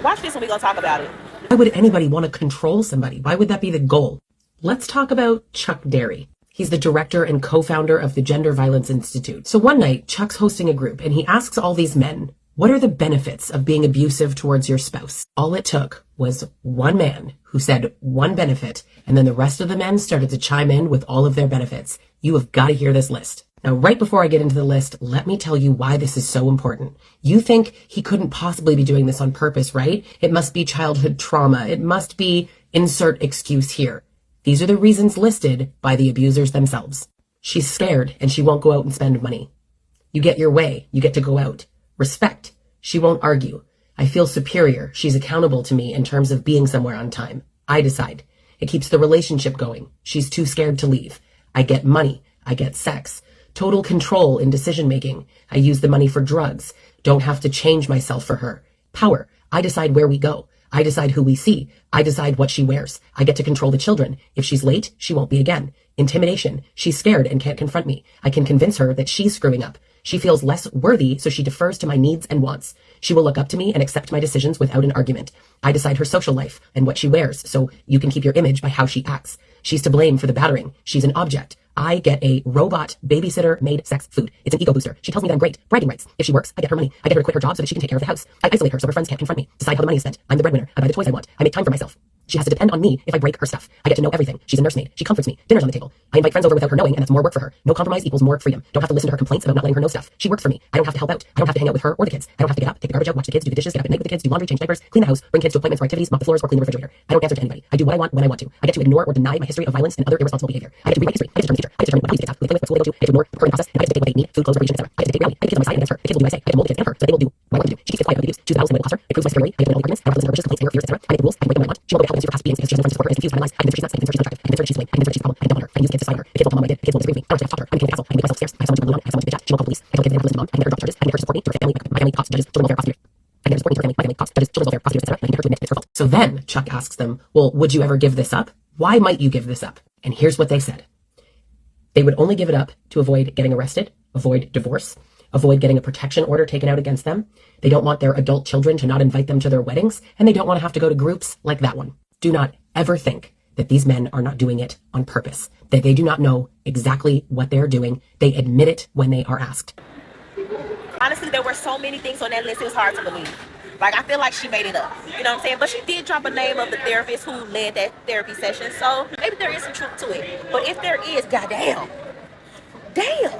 Watch this and we're going to talk about it. Why would anybody want to control somebody? Why would that be the goal? Let's talk about Chuck Derry. He's the director and co-founder of the Gender Violence Institute. So one night, Chuck's hosting a group and he asks all these men, what are the benefits of being abusive towards your spouse? All it took was one man who said one benefit, and then the rest of the men started to chime in with all of their benefits. You have got to hear this list. Now, right before I get into the list, let me tell you why this is so important. You think he couldn't possibly be doing this on purpose, right? It must be childhood trauma. It must be insert excuse here. These are the reasons listed by the abusers themselves. She's scared and she won't go out and spend money. You get your way. You get to go out. Respect. She won't argue. I feel superior. She's accountable to me in terms of being somewhere on time. I decide. It keeps the relationship going. She's too scared to leave. I get money. I get sex. Total control in decision making. I use the money for drugs. Don't have to change myself for her. Power. I decide where we go. I decide who we see. I decide what she wears. I get to control the children. If she's late, she won't be again. Intimidation. She's scared and can't confront me. I can convince her that she's screwing up. She feels less worthy, so she defers to my needs and wants. She will look up to me and accept my decisions without an argument. I decide her social life and what she wears, so you can keep your image by how she acts. She's to blame for the battering. She's an object. I get a robot babysitter made sex food. It's an ego booster. She tells me that I'm great. Bragging rights. If she works, I get her money. I get her to quit her job so that she can take care of the house. I isolate her so her friends can't confront me. Decide how the money is spent. I'm the breadwinner. I buy the toys I want. I make time for myself. She has to depend on me if I break her stuff. I get to know everything. She's a nursemaid. She comforts me. Dinner's on the table. I invite friends over without her knowing, and that's more work for her. No compromise equals more freedom. Don't have to listen to her complaints about not letting her know stuff. She works for me. I don't have to help out. I don't have to hang out with her or the kids. I don't have to get up, take the garbage out, watch the kids, do the dishes, get up at night with the kids, do laundry, change diapers, clean the house, bring kids to appointments or activities, mop the floors, or clean the refrigerator. I don't answer to anybody. I do what I want when I want to. I get to ignore or deny my history of violence and other irresponsible behavior. I get to read my history. I get to determine the future. I get to determine what police get who they play with, what school they go to. I get to ignore her in the process, and I get to dictate what they need, food, clothes, recreation, etc. I get to dictate reality. I get to kids on my side and against her. The kids will do what I say. I get to mold the kids and her so that they will do what I want them to do. She keeps kids quiet about abuse. Choose the battles and my will cost her. It proves my superiority. I get to win all the arguments. I don't have to listen to her wishes, complaints, anger, fears, etc. I make the rules. I can break them when I want. She won't go to help me answer past beings because she doesn't know friends support her. Is confused by my lies. I can convince her she's nuts. I can convince her she's unattractive. I can convince her she's lame. I can convince her she's a problem. I can dump on her. I can use the kids to decide her. The kids will tell mom I did. The kids will disagree with me. I don't have to talk to her. I'm the king of the castle. I can make myself scarce. I have someone to belong. I have someone to bitch at. She won't call police. I tell kids they have to listen to mom. I can get her to drop charges. I can get her to support me, to her family, my family, cops, judges, children's welfare, prosecutors. I can get her to support me, to her family, my family, cops, judges, children's welfare, prosecutors, etc. I can get her to admit it's her fault. So then Chuck asks them, well, would you ever give this up? Why might you give this up? And here's what they said. They would only give it up to avoid getting arrested, avoid divorce, avoid getting a protection order taken out against them. They don't want their adult children to not invite them to their weddings, and they don't want to have to go to groups like that one. Do not ever think that these men are not doing it on purpose, that they do not know exactly what they're doing. They admit it when they are asked. Honestly, there were so many things on that list, it was hard to believe. Like, I feel like she made it up. You know what I'm saying? But she did drop a name of the therapist who led that therapy session. So maybe there is some truth to it. But if there is, goddamn. Damn.